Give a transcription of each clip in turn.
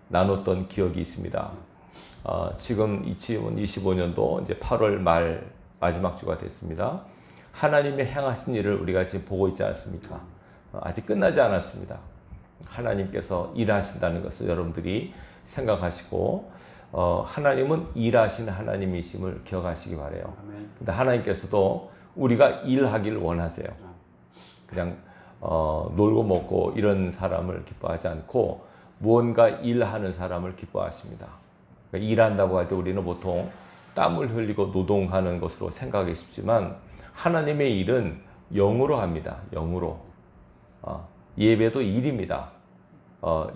나눴던 기억이 있습니다. 지금 2025년도 이제 8월 말 마지막 주가 됐습니다. 하나님의 행하신 일을 우리가 지금 보고 있지 않습니까? 아직 끝나지 않았습니다. 하나님께서 일하신다는 것을 여러분들이 생각하시고 하나님은 일하시는 하나님이심을 기억하시기 바라요. 근데 하나님께서도 우리가 일하기를 원하세요. 그냥 놀고 먹고 이런 사람을 기뻐하지 않고 무언가 일하는 사람을 기뻐하십니다. 그러니까 일한다고 할 때 우리는 보통 땀을 흘리고 노동하는 것으로 생각하기 쉽지만 하나님의 일은 영으로 합니다. 영으로. 예배도 일입니다.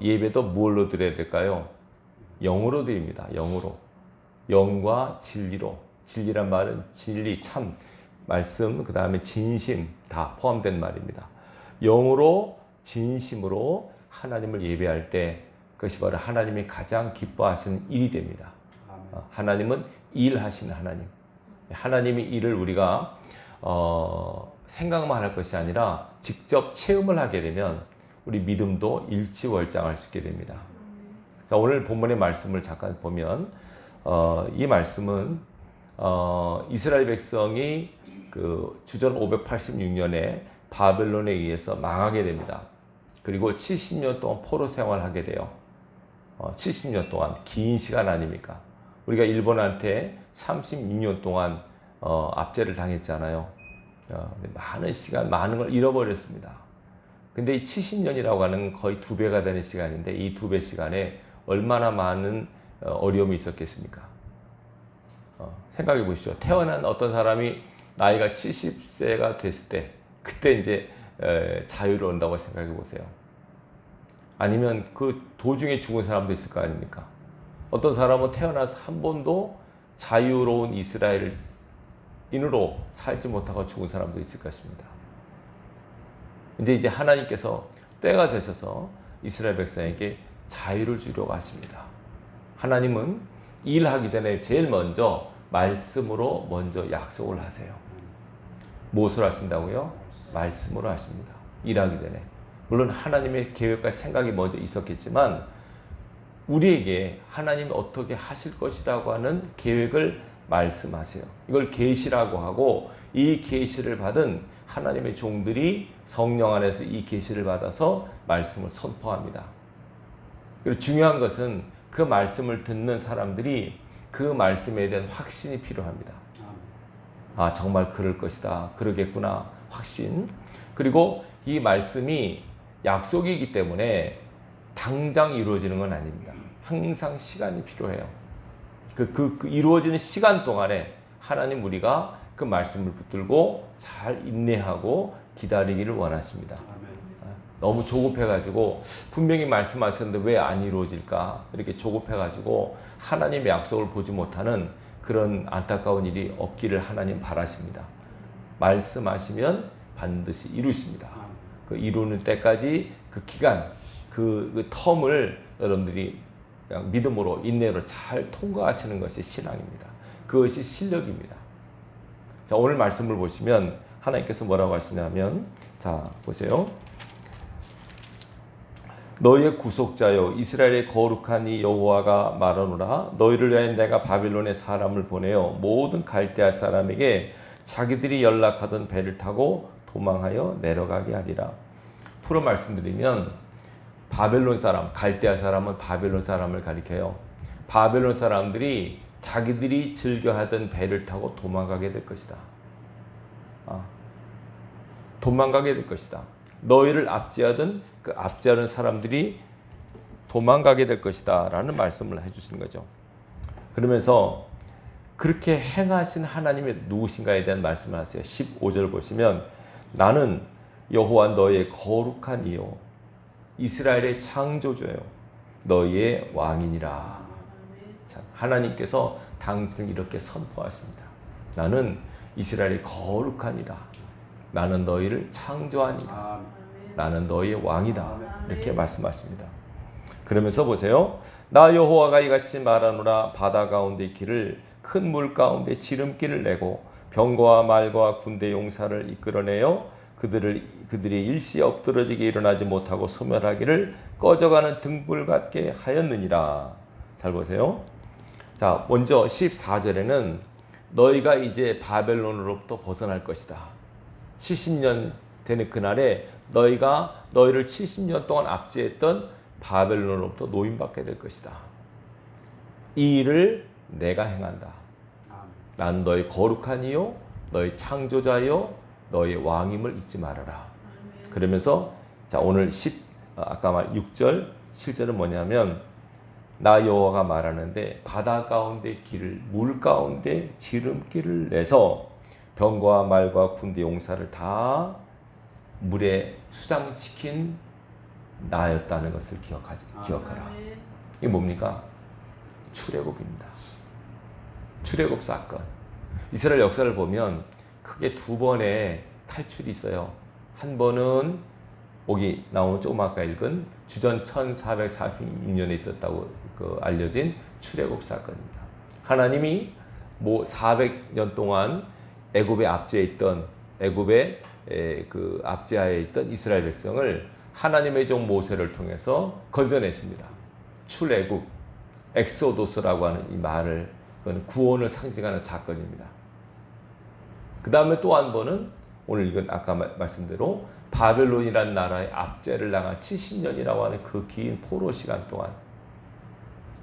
예배도 무엇로 드려야 될까요? 영으로 드립니다. 영으로. 영과 진리로. 진리란 말은 진리, 참, 말씀, 그 다음에 진심 다 포함된 말입니다. 영으로 진심으로 하나님을 예배할 때 그것이 바로 하나님이 가장 기뻐하시는 일이 됩니다. 하나님은 일하시는 하나님. 하나님의 일을 우리가 생각만 할 것이 아니라 직접 체험을 하게 되면 우리 믿음도 일취월장할 수 있게 됩니다. 자, 오늘 본문의 말씀을 잠깐 보면 이 말씀은 이스라엘 백성이 그 주전 586년에 바벨론에 의해서 망하게 됩니다. 그리고 70년 동안 포로 생활하게 돼요. 70년 동안 긴 시간 아닙니까? 우리가 일본한테 36년 동안 압제를 당했잖아요. 많은 시간, 많은 걸 잃어버렸습니다. 근데 이 70년이라고 하는 거의 2배가 되는 시간인데 이 2배 시간에 얼마나 많은 어려움이 있었겠습니까? 생각해 보시죠. 태어난 어떤 사람이 나이가 70세가 됐을 때 그때 이제 자유를 얻는다고 생각해 보세요. 아니면 그 도중에 죽은 사람도 있을 거 아닙니까? 어떤 사람은 태어나서 한 번도 자유로운 이스라엘인으로 살지 못하고 죽은 사람도 있을 것입니다. 근데 이제 하나님께서 때가 되셔서 이스라엘 백성에게 자유를 주려고 하십니다. 하나님은 일하기 전에 제일 먼저 말씀으로 먼저 약속을 하세요. 무엇을 하신다고요? 말씀으로 하십니다. 일하기 전에. 물론 하나님의 계획과 생각이 먼저 있었겠지만 우리에게 하나님이 어떻게 하실 것이라고 하는 계획을 말씀하세요. 이걸 계시라고 하고 이 계시를 받은 하나님의 종들이 성령 안에서 이 계시를 받아서 말씀을 선포합니다. 그리고 중요한 것은 그 말씀을 듣는 사람들이 그 말씀에 대한 확신이 필요합니다. 아, 정말 그럴 것이다. 그러겠구나. 확신. 그리고 이 말씀이 약속이기 때문에 당장 이루어지는 건 아닙니다. 항상 시간이 필요해요. 그 이루어지는 시간 동안에 하나님 우리가 그 말씀을 붙들고 잘 인내하고 기다리기를 원하십니다. 너무 조급해가지고 분명히 말씀하셨는데 왜 안 이루어질까? 이렇게 조급해가지고 하나님의 약속을 보지 못하는 그런 안타까운 일이 없기를 하나님 바라십니다. 말씀하시면 반드시 이루십니다. 그 이루는 때까지 그 기간, 그 텀을 여러분들이 그냥 믿음으로 인내로 잘 통과하시는 것이 신앙입니다. 그것이 실력입니다. 자, 오늘 말씀을 보시면 하나님께서 뭐라고 하시냐면, 자 보세요. 너희의 구속자여 이스라엘의 거룩한 이 여호와가 말하노라. 너희를 위하여 내가 바빌론에 사람을 보내어 모든 갈대아 사람에게 자기들이 연락하던 배를 타고 도망하여 내려가게 하리라. 풀어 말씀드리면 바벨론 사람, 갈대아 사람은 바벨론 사람을 가리켜요. 바벨론 사람들이 자기들이 즐겨하던 배를 타고 도망가게 될 것이다. 도망가게 될 것이다. 너희를 압제하던 그 압제하는 사람들이 도망가게 될 것이다 라는 말씀을 해주시는 거죠. 그러면서 그렇게 행하신 하나님이 누구신가에 대한 말씀을 하세요. 15절 보시면 나는 여호와 너희의 거룩한 이요 이스라엘의 창조주요 너희의 왕이니라. 참, 하나님께서 당신을 이렇게 선포하십니다. 나는 이스라엘의 거룩한 이다. 나는 너희를 창조하니라. 나는 너희의 왕이다. 이렇게 말씀하십니다. 그러면서 보세요. 나 여호와가 이같이 말하노라. 바다 가운데 길을 큰 물 가운데 지름길을 내고 병거와 말과 군대 용사를 이끌어내어 그들이 일시에 엎드러지게 일어나지 못하고 소멸하기를 꺼져가는 등불 같게 하였느니라. 잘 보세요. 자, 먼저 14절에는 너희가 이제 바벨론으로부터 벗어날 것이다. 70년 되는 그날에 너희가 너희를 70년 동안 압제했던 바벨론으로부터 노임받게 될 것이다. 이 일을 내가 행한다. 난 너희 거룩한 이요 너희 창조자요 너희 왕임을 잊지 말아라. 그러면서 자, 오늘 아까 말 6절 7절은 뭐냐면 나 여호와가 말하는데 바다 가운데 길을 물 가운데 지름길을 내서 병과 말과 군대 용사를 다 물에 수장시킨 나였다는 것을 기억하라. 이게 뭡니까? 출애굽입니다. 출애굽 사건. 이스라엘 역사를 보면 크게 두 번의 탈출이 있어요. 한 번은 여기 나오는 조금 아까 읽은 주전 1446년에 있었다고 알려진 출애굽 사건입니다. 하나님이 400년 동안 애굽에 압제해 있던 애굽의 그 압제하에 있던 이스라엘 백성을 하나님의 종 모세를 통해서 건져냈습니다. 출애굽, 엑소도스라고 하는 이 말을 그건 구원을 상징하는 사건입니다. 그 다음에 또 한 번은 오늘 이건 아까 말씀대로 바벨론이라는 나라의 압제를 당한 70년이라고 하는 그 긴 포로 시간 동안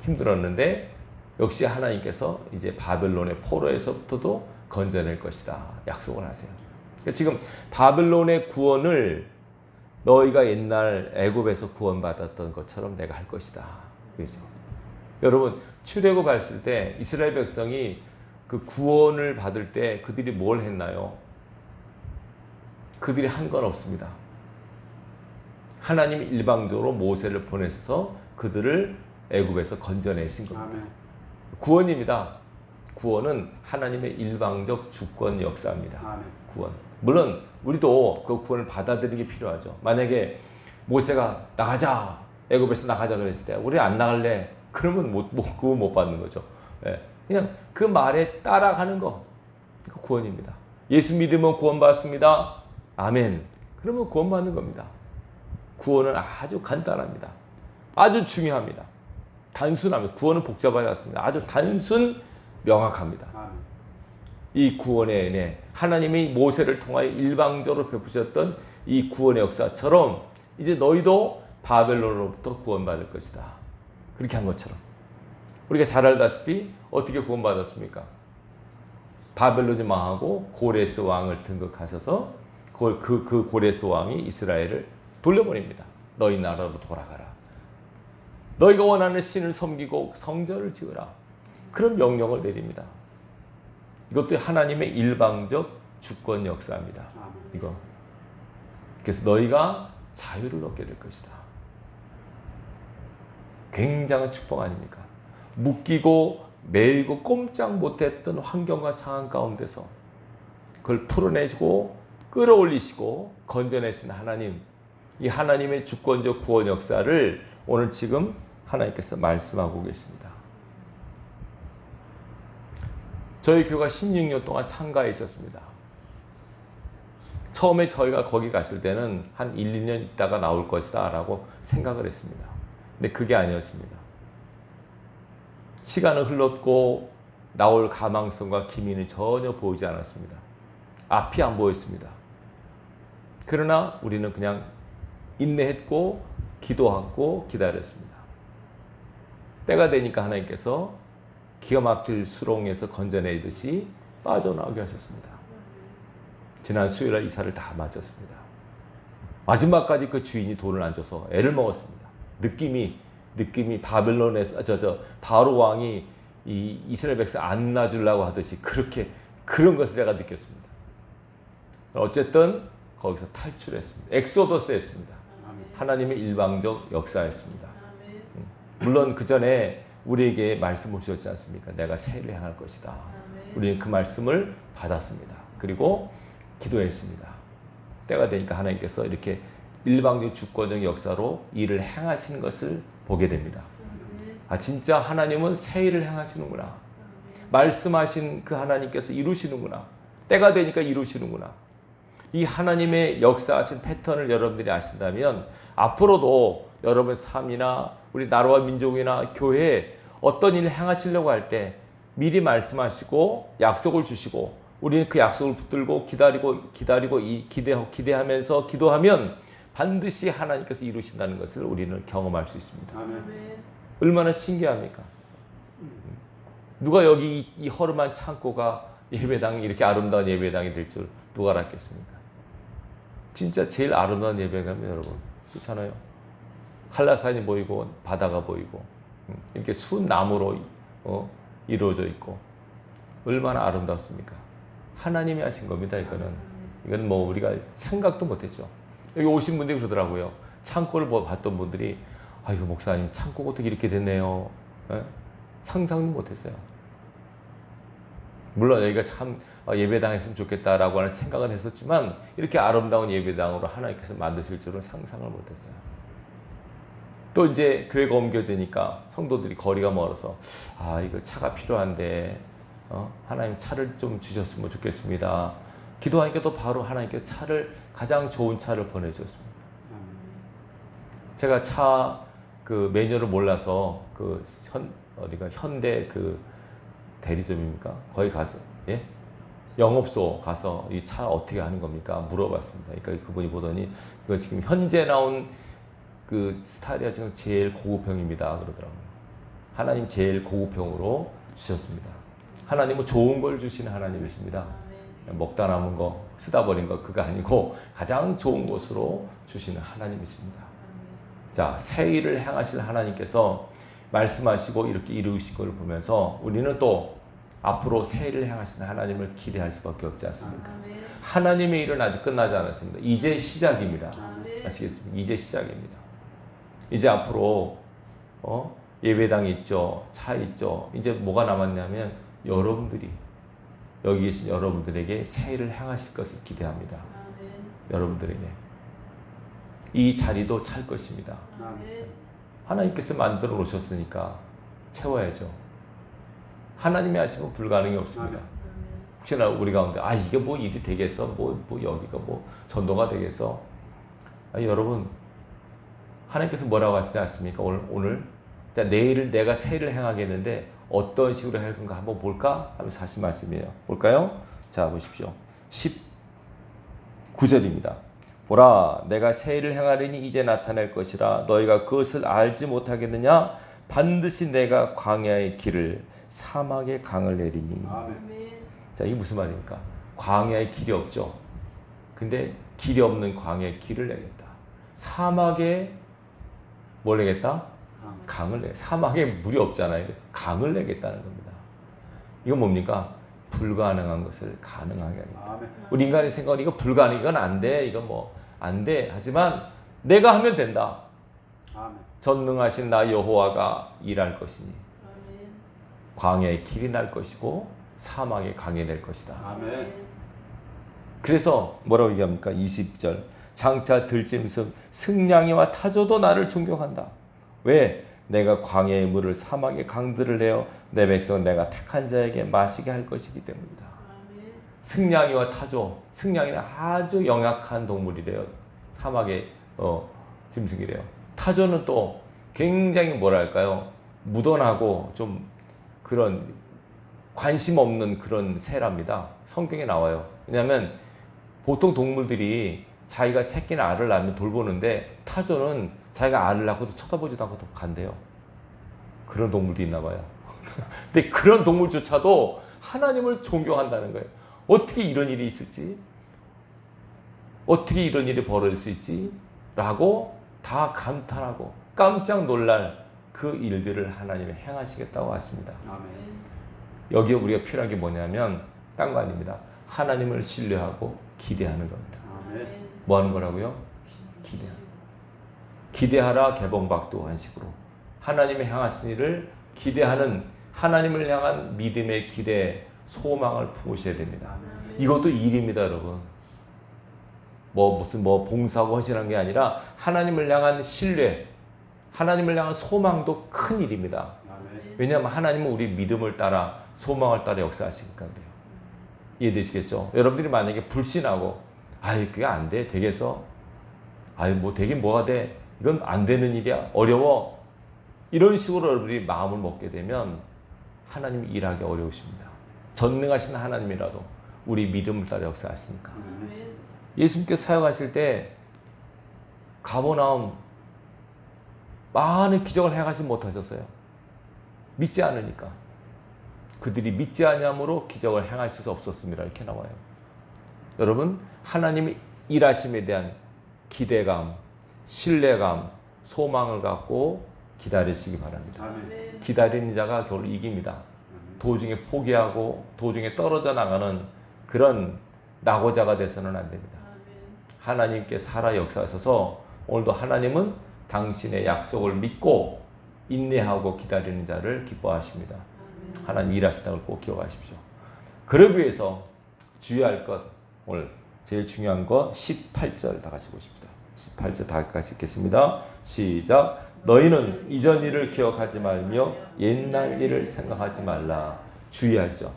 힘들었는데 역시 하나님께서 이제 바벨론의 포로에서부터도 건져낼 것이다 약속을 하세요. 그러니까 지금 바벨론의 구원을 너희가 옛날 애굽에서 구원받았던 것처럼 내가 할 것이다. 그래서 여러분 출애굽했을 때 이스라엘 백성이 그 구원을 받을 때 그들이 뭘 했나요? 그들이 한 건 없습니다. 하나님이 일방적으로 모세를 보내서 그들을 애굽에서 건져내신 겁니다. 아멘. 구원입니다. 구원은 하나님의 일방적 주권 역사입니다. 아멘. 구원. 물론 우리도 그 구원을 받아들이는 게 필요하죠. 만약에 모세가 나가자, 애굽에서 나가자 그랬을 때 우리 안 나갈래? 그러면 구원 못 받는 거죠. 예. 그냥 그 말에 따라가는 거, 그 구원입니다. 예수 믿으면 구원받습니다. 아멘. 그러면 구원받는 겁니다. 구원은 아주 간단합니다. 아주 중요합니다. 단순합니다. 구원은 복잡하지 않습니다. 아주 단순 명확합니다. 이 구원의 은혜, 하나님이 모세를 통하여 일방적으로 베푸셨던 이 구원의 역사처럼 이제 너희도 바벨론으로부터 구원받을 것이다. 그렇게 한 것처럼 우리가 잘 알다시피 어떻게 구원받았습니까? 바벨론이 망하고 고레스 왕을 등극하셔서 그 고레스 왕이 이스라엘을 돌려보냅니다. 너희 나라로 돌아가라. 너희가 원하는 신을 섬기고 성전을 지으라. 그런 명령을 내립니다. 이것도 하나님의 일방적 주권 역사입니다. 이거. 그래서 너희가 자유를 얻게 될 것이다. 굉장한 축복 아닙니까? 묶이고 매이고 꼼짝 못했던 환경과 상황 가운데서 그걸 풀어내시고 끌어올리시고 건져내신 하나님, 이 하나님의 주권적 구원 역사를 오늘 지금 하나님께서 말씀하고 계십니다. 저희 교회가 16년 동안 상가에 있었습니다. 처음에 저희가 거기 갔을 때는 한 1, 2년 있다가 나올 것이다 라고 생각을 했습니다. 근데 그게 아니었습니다. 시간은 흘렀고 나올 가망성과 기미는 전혀 보이지 않았습니다. 앞이 안 보였습니다. 그러나 우리는 그냥 인내했고 기도하고 기다렸습니다. 때가 되니까 하나님께서 기가 막힐 수렁에서 건져내듯이 빠져나오게 하셨습니다. 지난 수요일날 이사를 다 마쳤습니다. 마지막까지 그 주인이 돈을 안 줘서 애를 먹었습니다. 느낌이 바벨론에서 바로 왕이 이 이스라엘 백성 안 놔주려고 하듯이 그런 것을 제가 느꼈습니다. 어쨌든 거기서 탈출했습니다. 엑소더스 했습니다. 하나님의 일방적 역사였습니다. 물론 그 전에 우리에게 말씀을 주셨지 않습니까? 내가 새해를 향할 것이다. 우리는 그 말씀을 받았습니다. 그리고 기도했습니다. 때가 되니까 하나님께서 이렇게 일방적 주권적 역사로 일을 행하시는 것을 보게 됩니다. 아, 진짜 하나님은 새 일을 행하시는구나. 말씀하신 그 하나님께서 이루시는구나. 때가 되니까 이루시는구나. 이 하나님의 역사하신 패턴을 여러분들이 아신다면 앞으로도 여러분 삶이나 우리 나라와 민족이나 교회에 어떤 일을 행하시려고 할 때 미리 말씀하시고 약속을 주시고 우리는 그 약속을 붙들고 기대하면서 기도하면 반드시 하나님께서 이루신다는 것을 우리는 경험할 수 있습니다. 아멘. 얼마나 신기합니까? 누가 여기 이 허름한 창고가 예배당이 이렇게 아름다운 예배당이 될 줄 누가 알았겠습니까? 진짜 제일 아름다운 예배당이면 여러분 그렇잖아요. 한라산이 보이고 바다가 보이고 이렇게 순나무로 이루어져 있고 얼마나 아름답습니까? 하나님이 하신 겁니다. 이건 뭐 우리가 생각도 못했죠. 여기 오신 분들이 그러더라고요. 창고를 봤던 분들이 아이고 목사님 창고가 어떻게 이렇게 됐네요. 상상도 못했어요. 물론 여기가 참 예배당 했으면 좋겠다라고 하는 생각은 했었지만 이렇게 아름다운 예배당으로 하나님께서 만드실 줄은 상상을 못했어요. 또 이제 교회가 옮겨지니까 성도들이 거리가 멀어서 이거 차가 필요한데 하나님 차를 좀 주셨으면 좋겠습니다. 기도하니까 또 바로 하나님께서 가장 좋은 차를 보내주셨습니다. 제가 차 그 매뉴얼을 몰라서 어디가 현대 그 대리점입니까? 거기 가서 영업소 가서 이 차 어떻게 하는 겁니까? 물어봤습니다. 그러니까 그분이 보더니 이거 지금 현재 나온 그 스타일이 지금 제일 고급형입니다. 그러더라고요. 하나님 제일 고급형으로 주셨습니다. 하나님은 좋은 걸 주시는 하나님이십니다. 먹다 남은 거, 쓰다 버린 거 그거 아니고 가장 좋은 것으로 주시는 하나님이십니다. 자, 새 일을 행하실 하나님께서 말씀하시고 이렇게 이루신 걸 보면서 우리는 또 앞으로 새 일을 행하시는 하나님을 기대할 수밖에 없지 않습니까? 하나님의 일은 아직 끝나지 않았습니다. 이제 시작입니다. 아시겠습니까? 이제 시작입니다. 이제 앞으로 예배당이 있죠. 차 있죠. 이제 뭐가 남았냐면 여러분들이 여기 계신 여러분들에게 새 일을 행하실 것을 기대합니다. 여러분들에게 이 자리도 찰 것입니다. 하나님께서 만들어 놓으셨으니까 채워야죠. 하나님이 하시면 불가능이 없습니다. 혹시나 우리 가운데 이게 뭐 일이 되겠어? 뭐 여기가 뭐 전도가 되겠어? 여러분 하나님께서 뭐라고 하시지 않습니까? 오늘 자 내일을 내가 새 일을 행하겠는데 어떤 식으로 할 건가 한번 볼까? 하면서 하신 말씀이에요. 볼까요? 자 보십시오. 19절입니다. 보라 내가 새 일을 행하리니 이제 나타날 것이라 너희가 그것을 알지 못하겠느냐? 반드시 내가 광야의 길을 사막의 강을 내리니. 아멘. 자 이게 무슨 말입니까? 광야의 길이 없죠. 근데 길이 없는 광야의 길을 내겠다. 사막에 뭘 내겠다? 강을 내. 사막에 물이 없잖아요. 강을 내겠다는 겁니다. 이건 뭡니까? 불가능한 것을 가능하게 하겠다. 우리 인간의 생각은 이거 불가능, 이건 안 돼, 이건 뭐 안 돼. 하지만 내가 하면 된다. 아멘. 전능하신 나 여호와가 일할 것이니 광야의 길이 날 것이고 사막의 강이 될 것이다. 아멘. 그래서 뭐라고 얘기합니까? 20절 장차 들짐승 승냥이와 타조도 나를 존경한다. 왜? 내가 광야의 물을 사막의 강들을 내어 내 백성은 내가 택한 자에게 마시게 할 것이기 때문이다. 승냥이와 타조, 승냥이는 아주 영약한 동물이래요. 사막의 짐승이래요. 타조는 또 굉장히 뭐랄까요? 무던하고 좀 그런 관심 없는 그런 새랍니다. 성경에 나와요. 왜냐하면 보통 동물들이 자기가 새끼나 알을 낳으면 돌보는데 타조는 자기가 알을 낳고도 쳐다보지도 않고 간대요. 그런 동물도 있나 봐요. 근데 그런 동물조차도 하나님을 존경한다는 거예요. 어떻게 이런 일이 있을지, 어떻게 이런 일이 벌어질 수 있지? 라고 다 감탄하고 깜짝 놀랄 그 일들을 하나님이 행하시겠다고 하십니다. 아멘. 여기에 우리가 필요한 게 뭐냐면 딴 거 아닙니다. 하나님을 신뢰하고 기대하는 겁니다. 아멘. 뭐 하는 거라고요? 기대하라 개봉박도 한식으로 하나님의 향하신 일을 기대하는 하나님을 향한 믿음의 기대, 소망을 품으셔야 됩니다. 이것도 일입니다, 여러분. 무슨 봉사하고 헌신한 게 아니라 하나님을 향한 신뢰, 하나님을 향한 소망도 큰 일입니다. 왜냐하면 하나님은 우리 믿음을 따라 소망을 따라 역사하시니까 그래요. 이해되시겠죠? 여러분들이 만약에 불신하고 아이 그게 안 돼. 되겠어? 아이 뭐 되긴 뭐가 돼? 이건 안 되는 일이야. 어려워. 이런 식으로 여러분이 마음을 먹게 되면 하나님이 일하기 어려우십니다. 전능하신 하나님이라도 우리 믿음을 따라 역사하시니까. 예수님께서 사역하실 때 가버나움 많은 기적을 행하지 못하셨어요. 믿지 않으니까. 그들이 믿지 아니함으로 기적을 행하실 수 없었습니다. 이렇게 나와요. 여러분, 하나님의 일하심에 대한 기대감, 신뢰감, 소망을 갖고 기다리시기 바랍니다. 아멘. 기다리는 자가 결국 이깁니다. 도중에 포기하고 도중에 떨어져 나가는 그런 낙오자가 돼서는 안 됩니다. 하나님께 살아 역사하셔서 오늘도 하나님은 당신의 약속을 믿고 인내하고 기다리는 자를 기뻐하십니다. 하나님 일하시다는 걸 꼭 기억하십시오. 그러기 위해서 주의할 것, 오늘 제일 중요한 거 18절 다 같이 보십시다. 18절 다 같이 읽겠습니다. 시작. 너희는 이전 일을 기억하지 말며 옛날 일을 생각하지 말라. 주의할 점.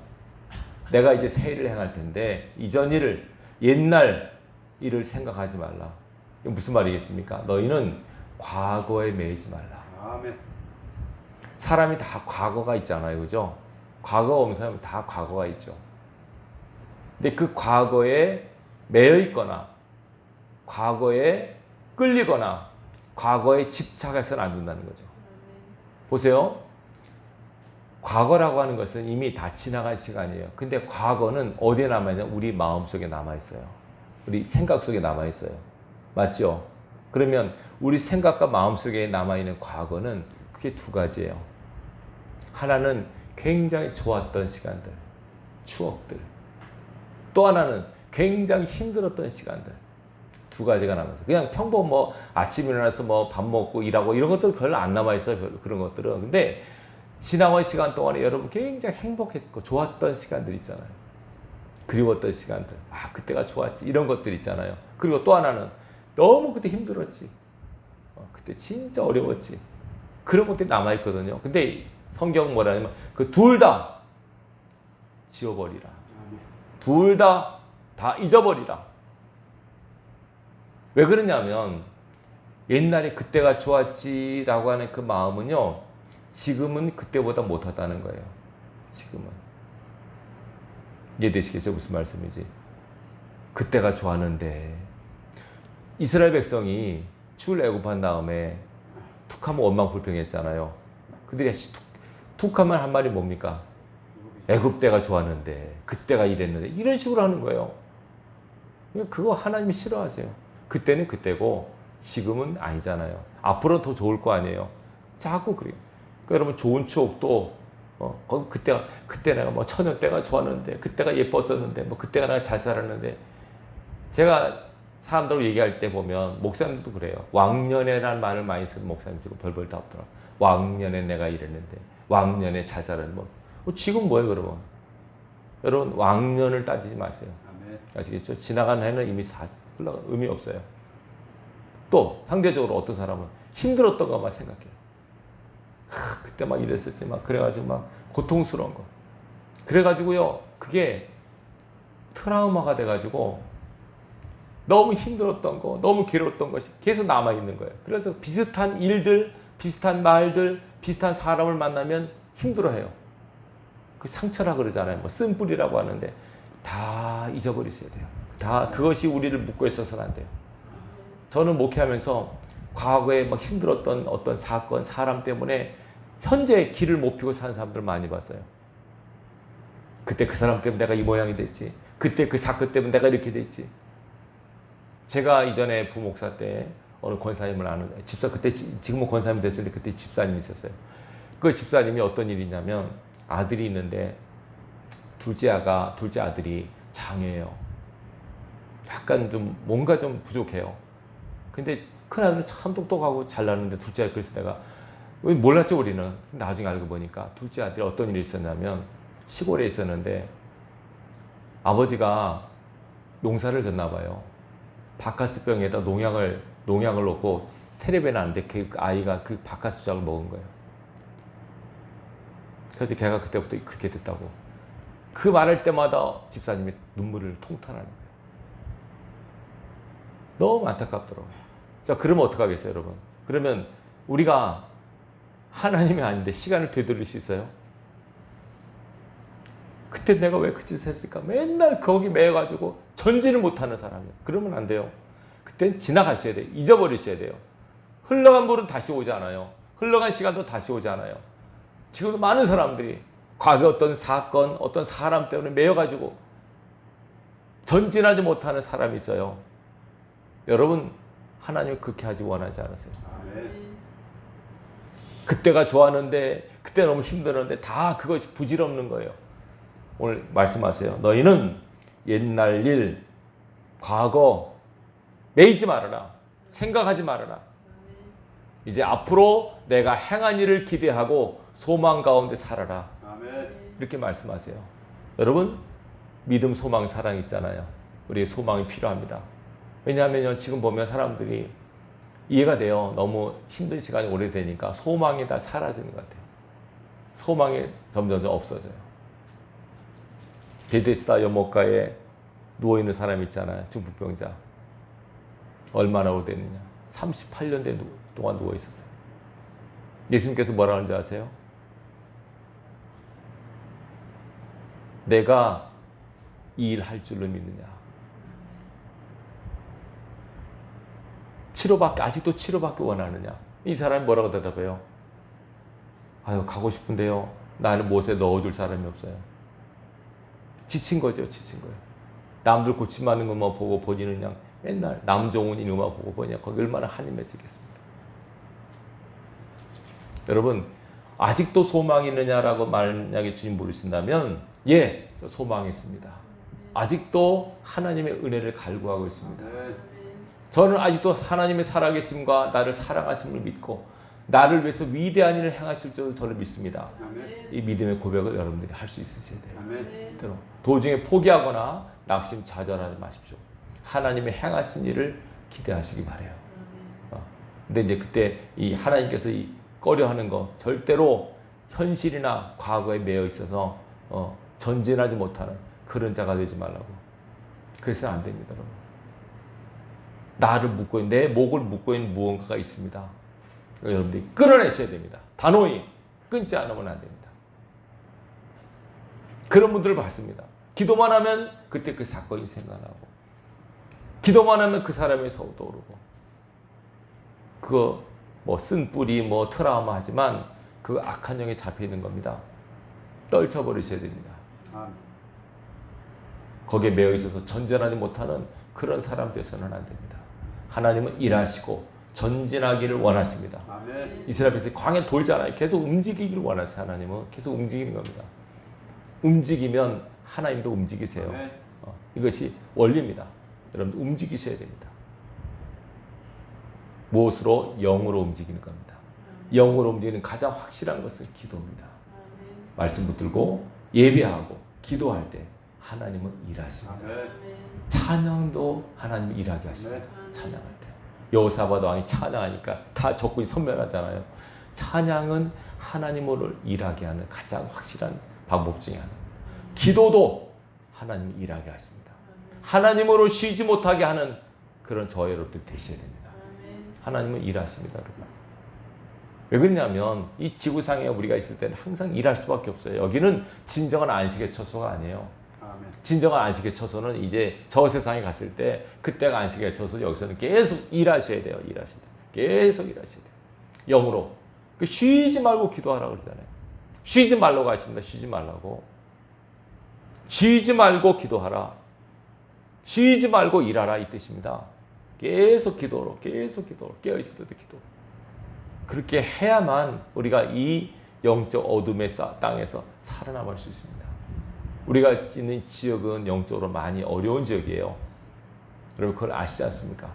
내가 이제 새 일을 행할 텐데 이전 일을, 옛날 일을 생각하지 말라. 이게 무슨 말이겠습니까? 너희는 과거에 매이지 말라. 아멘. 사람이 다 과거가 있잖아요. 그죠? 과거가 없는 사람은 다 과거가 있죠. 근데 그 과거에 매여 있거나 과거에 끌리거나 과거에 집착해서는 안 된다는 거죠. 보세요. 과거라고 하는 것은 이미 다 지나간 시간이에요. 근데 과거는 어디에 남아있냐? 우리 마음속에 남아있어요. 우리 생각 속에 남아있어요. 맞죠? 그러면 우리 생각과 마음속에 남아있는 과거는 크게 두 가지예요. 하나는 굉장히 좋았던 시간들, 추억들. 또 하나는 굉장히 힘들었던 시간들. 두 가지가 남아있어요. 그냥 평범 뭐 아침에 일어나서 뭐 밥 먹고 일하고 이런 것들 별로 안 남아있어요. 그런 것들은. 근데 지나간 시간 동안에 여러분 굉장히 행복했고 좋았던 시간들 있잖아요. 그리웠던 시간들. 아, 그때가 좋았지. 이런 것들 있잖아요. 그리고 또 하나는 너무 그때 힘들었지. 그때 진짜 어려웠지. 그런 것들이 남아있거든요. 근데 성경 뭐라 하냐면 그 둘 다 지워버리라. 둘 다 잊어버리라. 왜 그러냐면 옛날에 그때가 좋았지라고 하는 그 마음은요. 지금은 그때보다 못하다는 거예요. 지금은. 이해되시겠죠? 무슨 말씀이지? 그때가 좋았는데 이스라엘 백성이 출애굽한 다음에 툭하면 원망불평했잖아요. 그들이 툭하면 한 말이 뭡니까? 애굽 때가 좋았는데 그때가 이랬는데 이런 식으로 하는 거예요. 그거 하나님이 싫어하세요. 그때는 그때고 지금은 아니잖아요. 앞으로 더 좋을 거 아니에요. 자꾸 그래요. 그러니까 여러분 좋은 추억도 그때 내가 뭐 처녀 때가 좋았는데 그때가 예뻤었는데 뭐 그때가 내가 잘 살았는데 제가 사람들 얘기할 때 보면 목사님도 그래요. 왕년에라는 말을 많이 쓰는 목사님들도 별별 다 없더라. 왕년에 내가 이랬는데 왕년에 잘 살았는데 뭐 지금 뭐예요 그러면? 여러분 왕년을 따지지 마세요. 아시겠죠? 지나간 해는 이미 다 흘러가 의미 없어요. 또 상대적으로 어떤 사람은 힘들었던 것만 생각해요. 그때 막 이랬었지 막 그래가지고 막 고통스러운 거. 그래가지고요 그게 트라우마가 돼가지고 너무 힘들었던 거, 너무 괴로웠던 것이 계속 남아 있는 거예요. 그래서 비슷한 일들, 비슷한 말들, 비슷한 사람을 만나면 힘들어해요. 그 상처라 그러잖아요. 뭐 쓴뿌리라고 하는데 다 잊어버리셔야 돼요. 다 그것이 우리를 묶고 있어서는 안 돼요. 저는 목회하면서 과거에 막 힘들었던 어떤 사건, 사람 때문에 현재 길을 못 피고 사는 사람들 많이 봤어요. 그때 그 사람 때문에 내가 이 모양이 됐지. 그때 그 사건 때문에 내가 이렇게 됐지. 제가 이전에 부목사 때 어느 권사님을 아는 집사 그때 지금은 권사님이 됐는데 그때 집사님이 있었어요. 그 집사님이 어떤 일이 있냐면 아들이 있는데 둘째 아들이 장애예요. 약간 좀 뭔가 좀 부족해요. 근데 큰 아들은 참 똑똑하고 잘나는데 둘째 아들 그래서 내가 몰랐죠 우리는. 나중에 알고 보니까 둘째 아들이 어떤 일이 있었냐면 시골에 있었는데 아버지가 농사를 졌나 봐요. 바카스병에다 농약을 넣고 텔레비에 나는데 그 아이가 그 바카스 주작을 먹은 거예요. 그래서 걔가 그때부터 그렇게 됐다고. 그 말할 때마다 집사님이 눈물을 통탄하는 거예요. 너무 안타깝더라고요. 자, 그러면 어떡하겠어요, 여러분? 그러면 우리가 하나님이 아닌데 시간을 되돌릴 수 있어요? 그때 내가 왜 그 짓을 했을까? 맨날 거기 매여가지고 전진을 못하는 사람이에요. 그러면 안 돼요. 그땐 지나가셔야 돼요. 잊어버리셔야 돼요. 흘러간 물은 다시 오지 않아요. 흘러간 시간도 다시 오지 않아요. 지금도 많은 사람들이 과거 어떤 사건, 어떤 사람 때문에 매여가지고 전진하지 못하는 사람이 있어요. 여러분, 하나님은 그렇게 하지 원하지 않으세요. 그때가 좋았는데, 그때 너무 힘들었는데 다 그것이 부질없는 거예요. 오늘 말씀하세요. 너희는 옛날 일, 과거 매이지 말아라. 생각하지 말아라. 이제 앞으로 내가 행한 일을 기대하고 소망 가운데 살아라. 이렇게 말씀하세요. 여러분, 믿음, 소망, 사랑 있잖아요. 우리의 소망이 필요합니다. 왜냐하면 지금 보면 사람들이 이해가 돼요. 너무 힘든 시간이 오래되니까 소망이 다 사라지는 것 같아요. 소망이 점점 없어져요. 베데스다 연못가에 누워있는 사람 있잖아요. 중풍병자. 얼마나 오래됐느냐. 38년 동안 누워있었어요. 예수님께서 뭐라 하는지 아세요? 내가 이 일 할 줄로 믿느냐. 아직도 치료받기 원하느냐. 이 사람이 뭐라고 대답해요? 아유, 가고 싶은데요. 나는 못에 넣어줄 사람이 없어요. 지친 거죠, 지친 거예요. 남들 고침받는 것만 보고 본인은 그냥 맨날 남 좋은 이놈만 보고 보냐. 거기 얼마나 한이 맺히겠습니까? 여러분, 아직도 소망이 있느냐라고 만약에 주님 물으신다면, 예, 저 소망이 있습니다. 아직도 하나님의 은혜를 갈구하고 있습니다. 저는 아직도 하나님의 살아계심과 나를 사랑하심을 믿고 나를 위해서 위대한 일을 행하실 줄 저는 믿습니다. 이 믿음의 고백을 여러분들이 할 수 있으셔야 돼요. 도중에 포기하거나 낙심좌절하지 마십시오. 하나님의 행하신 일을 기대하시기 바래요. 근데 이제 그때 이 하나님께서 이 꺼려하는 거 절대로 현실이나 과거에 매여 있어서 전진하지 못하는 그런 자가 되지 말라고. 그래서 안 됩니다, 여러분. 나를 묶고 있는, 내 목을 묶고 있는 무언가가 있습니다. 여러분들이 끌어내셔야 됩니다. 단호히 끊지 않으면 안 됩니다. 그런 분들을 봤습니다. 기도만 하면 그때 그 사건이 생각나고, 기도만 하면 그 사람이 떠오르고, 그거 뭐 쓴뿌리 뭐 트라우마 하지만 그 악한 영에 잡혀 있는 겁니다. 떨쳐버리셔야 됩니다. 거기에 매여 있어서 전진하지 못하는 그런 사람 되서는 안 됩니다. 하나님은 일하시고 전진하기를 원하십니다. 이스라엘 백성이 광야 돌잖아요. 계속 움직이기를 원하세요. 하나님은 계속 움직이는 겁니다. 움직이면 하나님도 움직이세요. 이것이 원리입니다. 여러분, 움직이셔야 됩니다. 무엇으로? 영으로 움직이는 겁니다. 영으로 움직이는 가장 확실한 것은 기도입니다. 말씀 붙들고 예배하고 기도할 때 하나님은 일하십니다. 찬양도 하나님이 일하게 하십니다. 찬양할 때. 여호사밧 왕이 찬양하니까 다 적군이 선멸하잖아요. 찬양은 하나님을 일하게 하는 가장 확실한 방법 중에 하나. 기도도 하나님이 일하게 하십니다. 하나님으로 쉬지 못하게 하는 그런 저와 여러분들 되셔야 됩니다. 하나님은 일하십니다, 여러분. 왜 그러냐면 이 지구상에 우리가 있을 때는 항상 일할 수밖에 없어요. 여기는 진정한 안식의 처소가 아니에요. 진정한 안식의 처소는 이제 저 세상에 갔을 때 그때가 안식의 처소. 여기서는 계속 일하셔야 돼요. 일하셔야 돼요. 계속 일하셔야 돼요. 영으로. 쉬지 말고 기도하라고 그러잖아요. 쉬지 말라고 하십니다. 쉬지 말라고. 쉬지 말고 기도하라. 쉬지 말고 일하라 이 뜻입니다. 계속 기도로, 계속 기도로, 깨어있을 때도 기도. 그렇게 해야만 우리가 이 영적 어둠의 땅에서 살아남을 수 있습니다. 우리가 있는 지역은 영적으로 많이 어려운 지역이에요. 여러분 그걸 아시지 않습니까?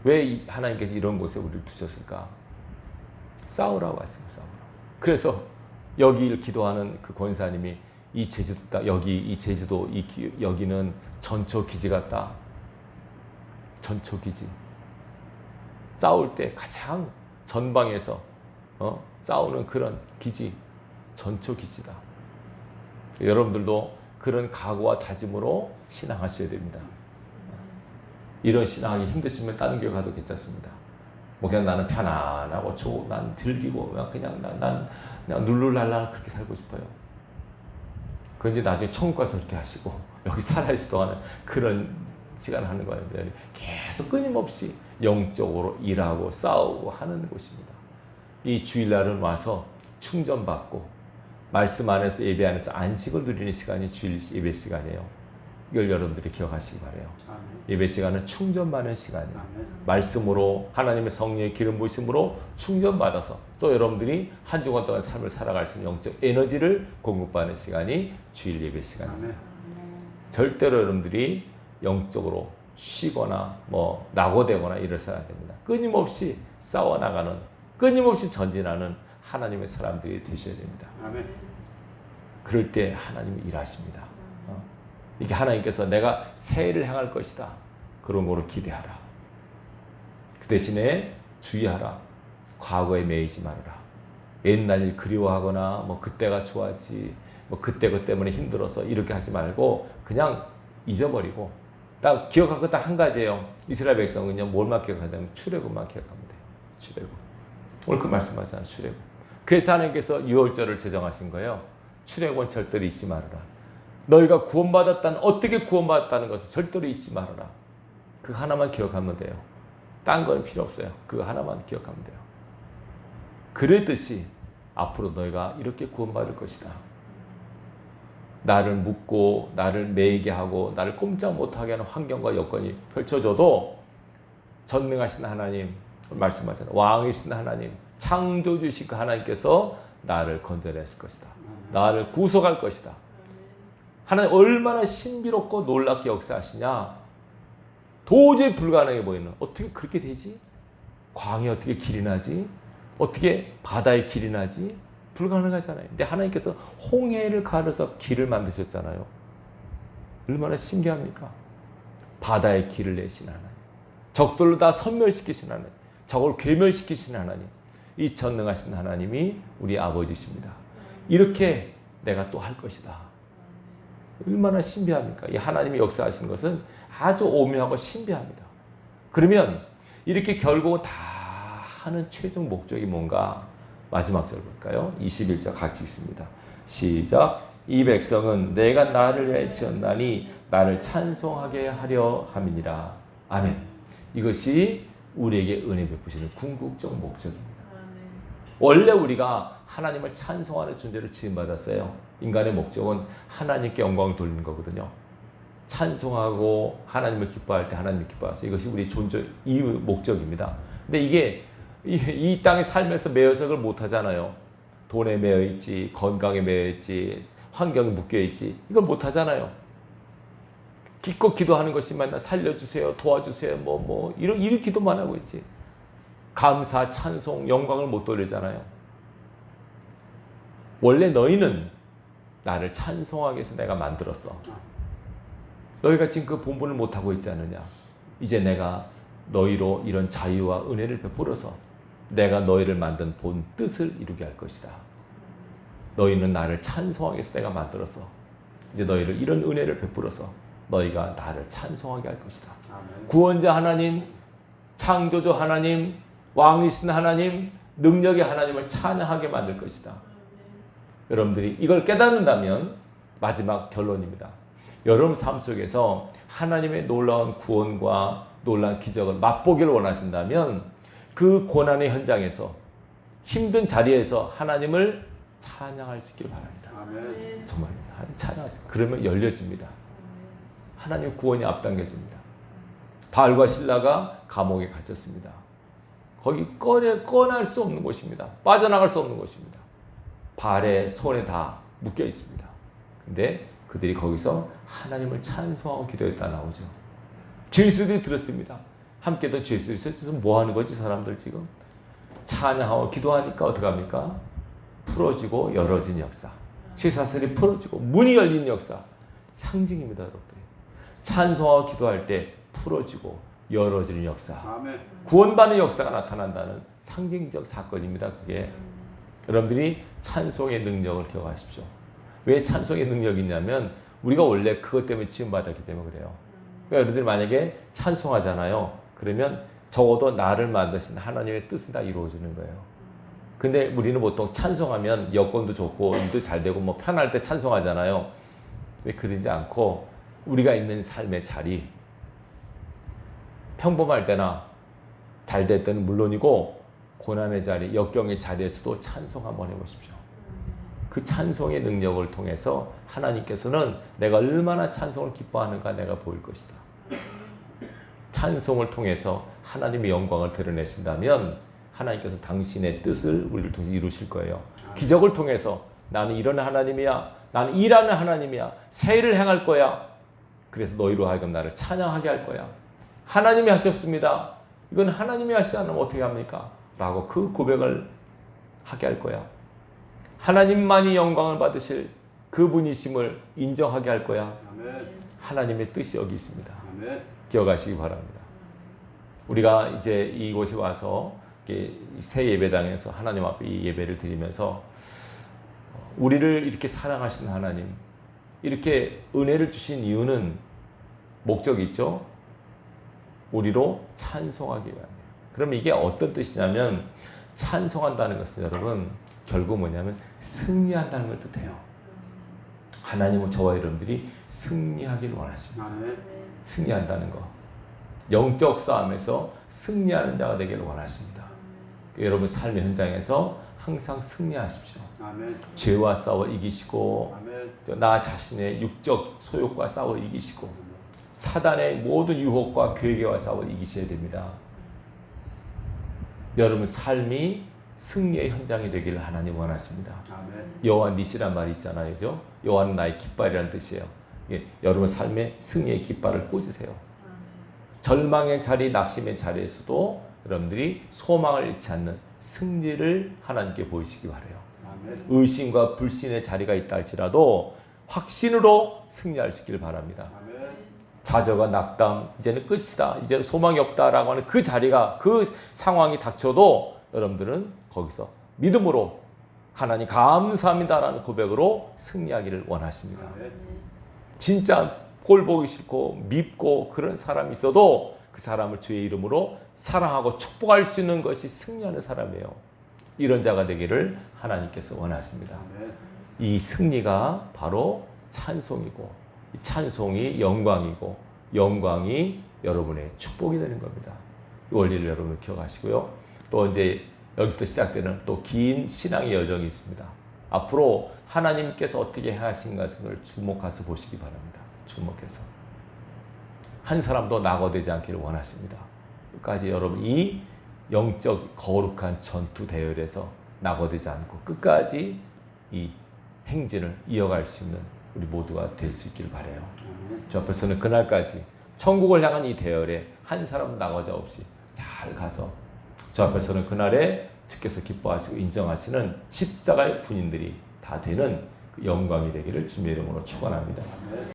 왜 하나님께서 이런 곳에 우리를 두셨을까? 싸우라고 했습니다. 싸우라고. 그래서 여기를 기도하는 그 권사님이 이 제주도 땅, 이 제주도 여기는 전초 기지 같다. 전초 기지. 싸울 때 가장 전방에서 싸우는 그런 기지, 전초 기지다. 여러분들도 그런 각오와 다짐으로 신앙하셔야 됩니다. 이런 신앙하기 힘드시면 다른 교회 가도 괜찮습니다. 뭐 그냥 나는 편안하고 난 즐기고 그냥 그냥 룰루랄라 그렇게 살고 싶어요. 그런데 나중에 천국 가서 그렇게 하시고 여기 살아있을 동안은 그런 시간을 하는 거예요. 계속 끊임없이 영적으로 일하고 싸우고 하는 곳입니다. 이 주일날은 와서 충전받고 말씀 안에서 예배 안에서 안식을 누리는 시간이 주일 예배 시간이에요. 이걸 여러분들이 기억하시기 바래요. 예배 시간은 충전받는 시간이에요. 말씀으로 하나님의 성령의 기름 부으심으로 충전받아서 또 여러분들이 한 주간 동안 삶을 살아갈 수 있는 영적 에너지를 공급받는 시간이 주일 예배 시간입니다. 절대로 여러분들이 영적으로 쉬거나 낙오되거나 이래서는 안 됩니다. 끊임없이 싸워나가는, 끊임없이 전진하는 하나님의 사람들이 되셔야 됩니다. 그럴 때 하나님이 일하십니다. 이게 하나님께서 내가 새해를 향할 것이다. 그런 거로 기대하라. 그 대신에 주의하라. 과거에 매이지 말아라. 옛날 일 그리워하거나 그때가 좋았지, 그때 때문에 힘들어서 이렇게 하지 말고 그냥 잊어버리고 딱 기억할 거 딱 한 가지예요. 이스라엘 백성은요 뭘만 기억하냐면 출애굽만 기억하면 돼요. 출애굽. 오늘 그 말씀하잖아요. 출애굽. 그래서 하나님께서 6월절을 제정하신 거예요. 출애굽은 절대로 잊지 말아라. 너희가 구원받았다는, 어떻게 구원받았다는 것을 절대로 잊지 말아라. 그 하나만 기억하면 돼요. 딴 건 필요 없어요. 그 하나만 기억하면 돼요. 그랬듯이 앞으로 너희가 이렇게 구원받을 것이다. 나를 묶고 나를 매이게 하고 나를 꼼짝 못하게 하는 환경과 여건이 펼쳐져도 전능하신 하나님, 말씀하잖아요. 왕이신 하나님, 창조주신 그 하나님께서 나를 건져냈을 것이다. 나를 구속할 것이다. 하나님 얼마나 신비롭고 놀랍게 역사하시냐. 도저히 불가능해 보이는, 어떻게 그렇게 되지? 광야에 어떻게 길이 나지? 어떻게 바다에 길이 나지? 불가능하잖아요. 근데 하나님께서 홍해를 가르서 길을 만드셨잖아요. 얼마나 신기합니까? 바다에 길을 내신 하나님, 적들로 다 섬멸시키신 하나님, 적을 괴멸시키신 하나님, 이 전능하신 하나님이 우리 아버지십니다. 이렇게 내가 또 할 것이다. 얼마나 신비합니까? 이 하나님이 역사하시는 것은 아주 오묘하고 신비합니다. 그러면 이렇게 결국 다 하는 최종 목적이 뭔가? 마지막 절 볼까요? 21절 같이 읽습니다. 시작. 이 백성은 내가 나를 위해 지었나니 나를 찬송하게 하려 함이니라. 아멘. 이것이 우리에게 은혜 베푸시는 궁극적 목적입니다. 원래 우리가 하나님을 찬송하는 존재로 지음받았어요. 인간의 목적은 하나님께 영광을 돌리는 거거든요. 찬송하고 하나님을 기뻐할 때 하나님을 기뻐하세요. 이것이 우리 존재 이 목적입니다. 근데 이게 이 땅의 삶에서 매여서 그걸 못하잖아요. 돈에 매여있지, 건강에 매여있지, 환경에 묶여있지, 이걸 못하잖아요. 기껏 기도하는 것이 맨날 살려주세요, 도와주세요, 이런 기도만 하고 있지. 감사, 찬송, 영광을 못 돌리잖아요. 원래 너희는 나를 찬송하기 위해서 내가 만들었어. 너희가 지금 그 본분을 못하고 있지 않느냐. 이제 내가 너희로 이런 자유와 은혜를 베풀어서 내가 너희를 만든 본 뜻을 이루게 할 것이다. 너희는 나를 찬송하기 위해서 내가 만들었어. 이제 너희를 이런 은혜를 베풀어서 너희가 나를 찬송하게 할 것이다. 아멘. 구원자 하나님, 창조주 하나님, 왕이신 하나님, 능력의 하나님을 찬양하게 만들 것이다. 여러분들이 이걸 깨닫는다면 마지막 결론입니다. 여러분 삶 속에서 하나님의 놀라운 구원과 놀라운 기적을 맛보기를 원하신다면 그 고난의 현장에서 힘든 자리에서 하나님을 찬양할 수 있기를 바랍니다. 아멘. 정말 찬양하세요. 그러면 열려집니다. 하나님의 구원이 앞당겨집니다. 바알과 실라가 감옥에 갇혔습니다. 거기 꺼낼 수 없는 곳입니다. 빠져나갈 수 없는 곳입니다. 바알의 손에 다 묶여 있습니다. 근데 그들이 거기서 하나님을 찬송하고 기도했다 나오죠. 죄수들이 들었습니다. 함께던 죄수들이 있어서 뭐 하는 거지 사람들 지금? 찬양하고 기도하니까 어떻게 합니까? 풀어지고 열어진 역사. 쇠사슬이 풀어지고 문이 열린 역사. 상징입니다, 여러분들. 찬송하고 기도할 때 풀어지고 열어지는 역사. 아멘. 구원받는 역사가 나타난다는 상징적 사건입니다. 그게. 여러분들이 찬송의 능력을 기억하십시오. 왜 찬송의 능력이 있냐면 우리가 원래 그것 때문에 지음받았기 때문에 그래요. 그러니까 여러분들이 만약에 찬송하잖아요. 그러면 적어도 나를 만드신 하나님의 뜻은 다 이루어지는 거예요. 근데 우리는 보통 찬송하면 여건도 좋고 일도 잘 되고 뭐 편할 때 찬송하잖아요. 왜 그러지 않고 우리가 있는 삶의 자리, 평범할 때나 잘 될 때는 물론이고 고난의 자리, 역경의 자리에서도 찬송 한번 해보십시오. 그 찬송의 능력을 통해서 하나님께서는 내가 얼마나 찬송을 기뻐하는가 내가 보일 것이다. 찬송을 통해서 하나님의 영광을 드러내신다면 하나님께서 당신의 뜻을 우리를 통해서 이루실 거예요. 기적을 통해서 나는 이런 하나님이야. 나는 일하는 하나님이야. 새 일을 행할 거야. 그래서 너희로 하여금 나를 찬양하게 할 거야. 하나님이 하셨습니다. 이건 하나님이 하시지 않으면 어떻게 합니까? 라고 그 고백을 하게 할 거야. 하나님만이 영광을 받으실 그분이심을 인정하게 할 거야. 아멘. 하나님의 뜻이 여기 있습니다. 아멘. 기억하시기 바랍니다. 우리가 이제 이곳에 와서 새 예배당에서 하나님 앞에 이 예배를 드리면서 우리를 이렇게 사랑하신 하나님, 이렇게 은혜를 주신 이유는 목적이 있죠. 우리로 찬송하기 위함이에요. 그럼 이게 어떤 뜻이냐면 찬송한다는 것은 여러분 결국 뭐냐면 승리한다는 걸 뜻해요. 하나님은 저와 여러분들이 승리하기를 원하십니다. 아멘. 승리한다는 거. 영적 싸움에서 승리하는 자가 되기를 원하십니다. 여러분 삶의 현장에서 항상 승리하십시오. 아멘. 죄와 싸워 이기시고 아멘. 나 자신의 육적 소욕과 싸워 이기시고 사단의 모든 유혹과 괴계와 싸워 이기셔야 됩니다. 여러분 삶이 승리의 현장이 되기를 하나님 원하십니다. 아멘. 여호와 니시란 말이 있잖아요. 그죠? 여호와는 나의 깃발이라는 뜻이에요. 예, 여러분 삶의 승리의 깃발을 꽂으세요. 절망의 자리, 낙심의 자리에서도 여러분들이 소망을 잃지 않는 승리를 하나님께 보이시기 바라요. 아멘. 의심과 불신의 자리가 있다 할지라도 확신으로 승리할 수 있기를 바랍니다. 아멘. 좌절과 낙담, 이제는 끝이다, 이제는 소망이 없다라고 하는 그 자리가, 그 상황이 닥쳐도 여러분들은 거기서 믿음으로 하나님 감사합니다라는 고백으로 승리하기를 원하십니다. 아멘. 진짜 꼴 보기 싫고 밉고 그런 사람이 있어도 그 사람을 주의 이름으로 사랑하고 축복할 수 있는 것이 승리하는 사람이에요. 이런 자가 되기를 하나님께서 원하십니다. 아멘. 이 승리가 바로 찬송이고, 이 찬송이 영광이고, 영광이 여러분의 축복이 되는 겁니다. 이 원리를 여러분 기억하시고요. 또 이제 여기부터 시작되는 또 긴 신앙의 여정이 있습니다. 앞으로 하나님께서 어떻게 하신 것을 주목해서 보시기 바랍니다. 주목해서. 한 사람도 낙오되지 않기를 원하십니다. 끝까지 여러분 이 영적 거룩한 전투 대열에서 낙오되지 않고 끝까지 이 행진을 이어갈 수 있는 우리 모두가 될 수 있기를 바라요. 저 앞에서는 그날까지 천국을 향한 이 대열에 한 사람 낙오자 없이 잘 가서 저 앞에서는 그날에 주께서 기뻐하시고 인정하시는 십자가의 군인들이 다 되는 그 영광이 되기를 주님의 이름으로 축원합니다.